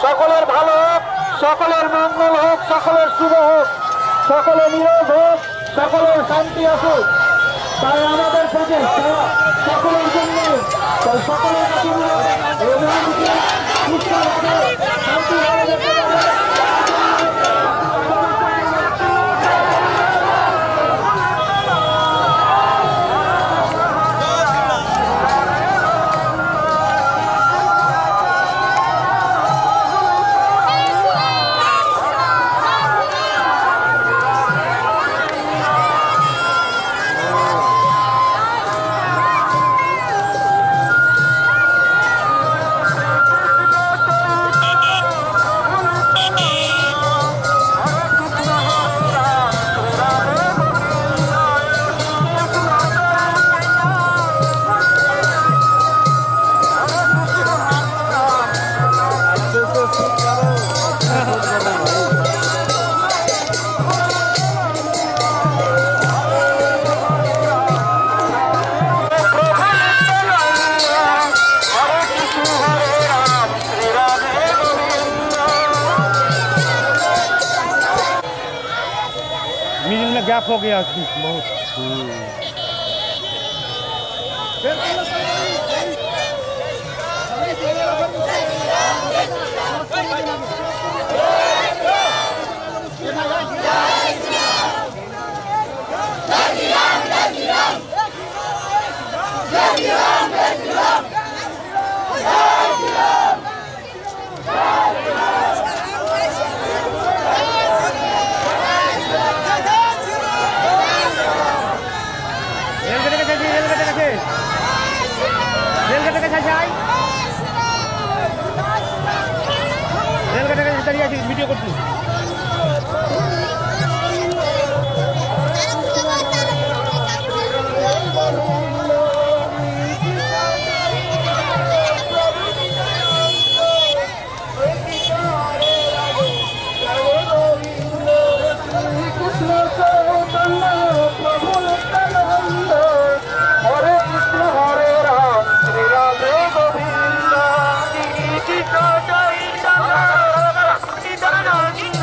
সকলের ভালো হোক, সকলের মঙ্গল হোক, সকলের শুভ হোক, সকলের নিরোধ হোক, সকলের শান্তি আসুক। তাই আমাদের প্রচেষ্টা সকলের জন্য, সকলের मीटिंग में गैप हो गया बहुत। ভিডিও করছি। Hare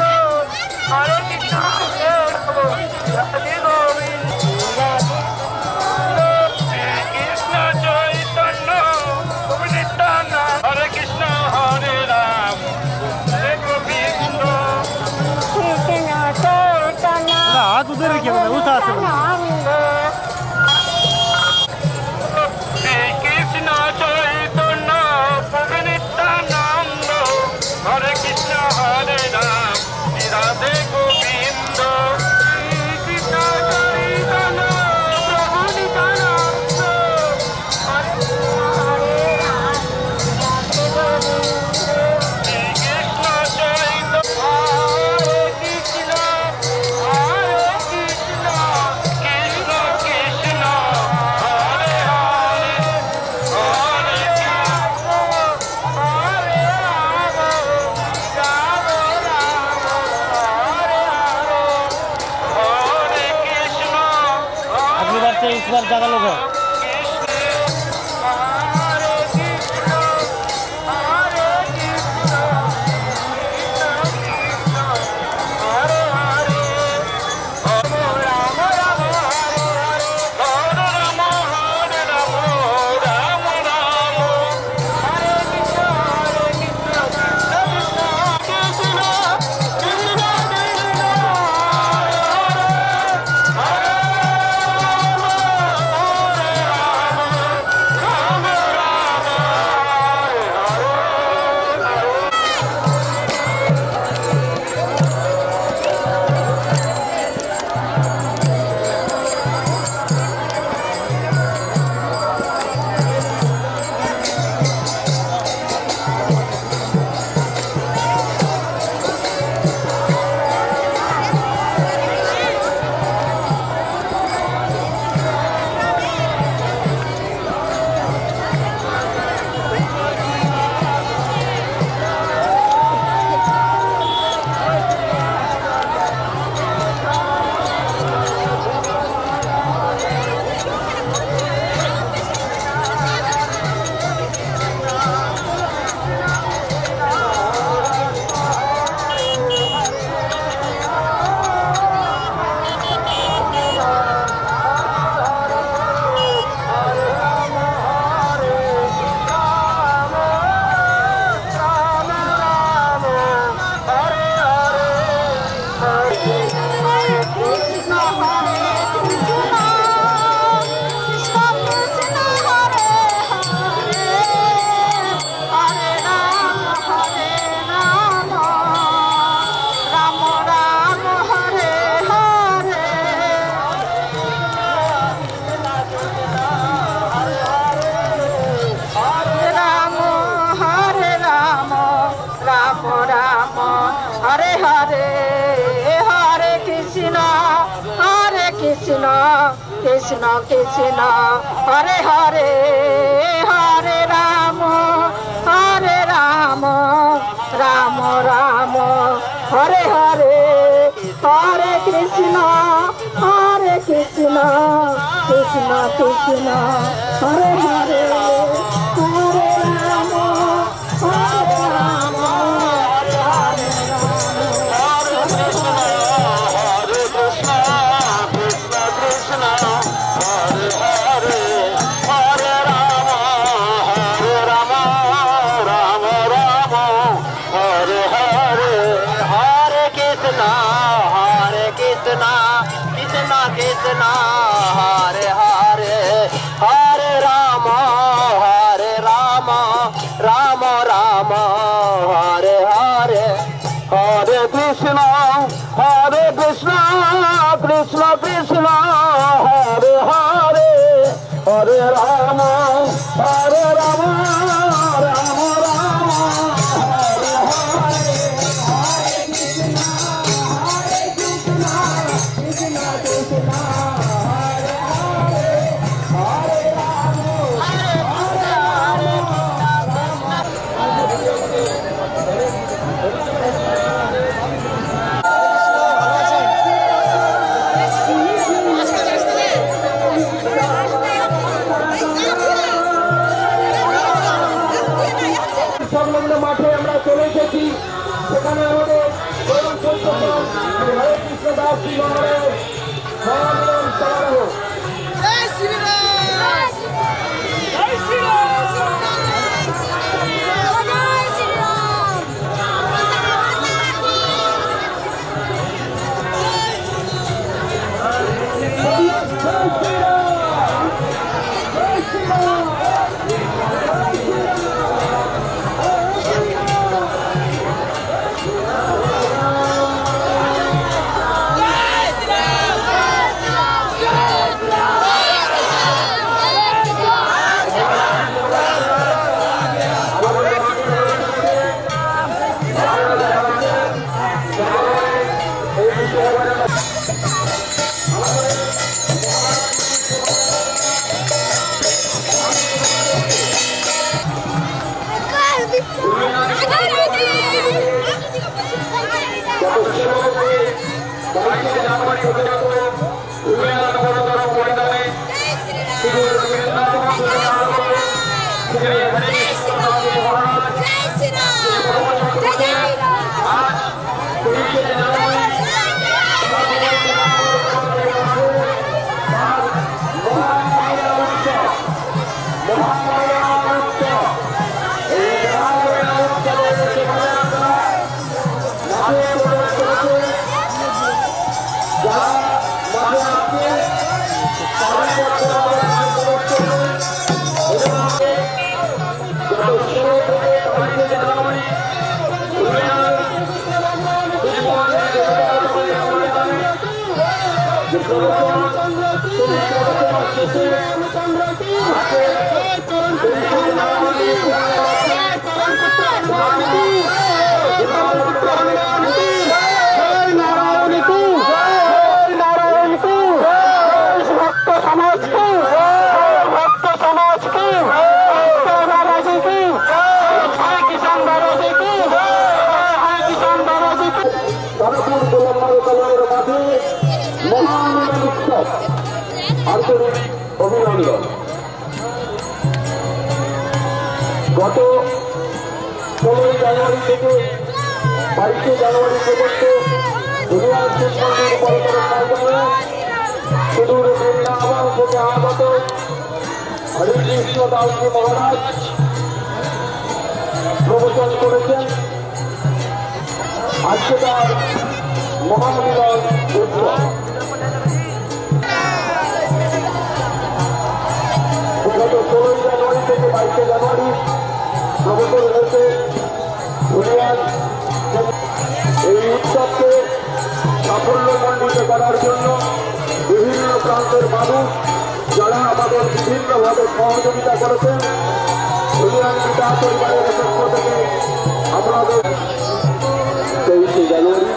पर ज़्यादा लोग हैं। Krishna Krishna Hare Hare Hare Rama Rama Rama Hare Hare Hare Krishna Krishna Krishna Hare Hare Hare Rama Krishna Hare Hare Hare Rama Rama Rama Hare Hare Hare Krishna Krishna Krishna Hare Hare Hare Rama Rama Rama সংলগ্ন মাঠে আমরা চলে এসেছি। সেখানে আমাদের হরে কৃষ্ণ দাস মহারাজ মহামিলন সমারোহ। আন্তরিক অভিনন্দন। গত 16 জানুয়ারি থেকে 22 জানুয়ারি পর্যন্ত দুনিয়ার শিক্ষার পরিচালনার মাধ্যমে সুদূর বৃন্দাবন থেকে আগত হরিকৃষ্ণ দাসজি মহারাজ প্রবচন করেছেন। আজকে তার মহামিলন উৎসব। গত 16 জানুয়ারি থেকে 22 জানুয়ারি প্রবচন হয়েছে দুনিয়ার। এই উৎসবকে সাফল্যমণ্ডিত করার জন্য বিভিন্ন প্রান্তের মানুষ যারা আমাদের বিভিন্নভাবে সহযোগিতা করেছেন, দুনিয়ার পিতা পরিবারের পক্ষ থেকে আপনাদের 23শে জানুয়ারি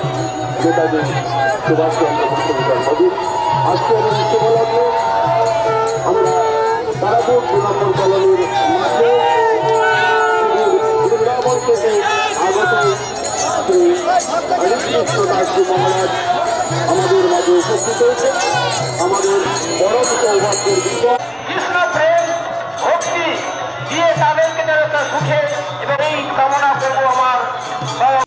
নেতাজি সুভাষচন্দ্র বসুর জন্মদিন। আজকের এই শুভলগ্নে আমরা তারাপুর 2 নম্বর কলোনির মাঝে বৃন্দাবন থেকে আগত শ্রী হরিকৃষ্ণ দাসজি মহারাজ আমাদের মাঝে উপস্থিত হয়েছে। আমাদের পরম সৌভাগ্যের বিষয় কৃষ্ণ প্রেম ভক্তি দিয়ে তাদেরকে যেন সুখে এবং এই কামনা করবো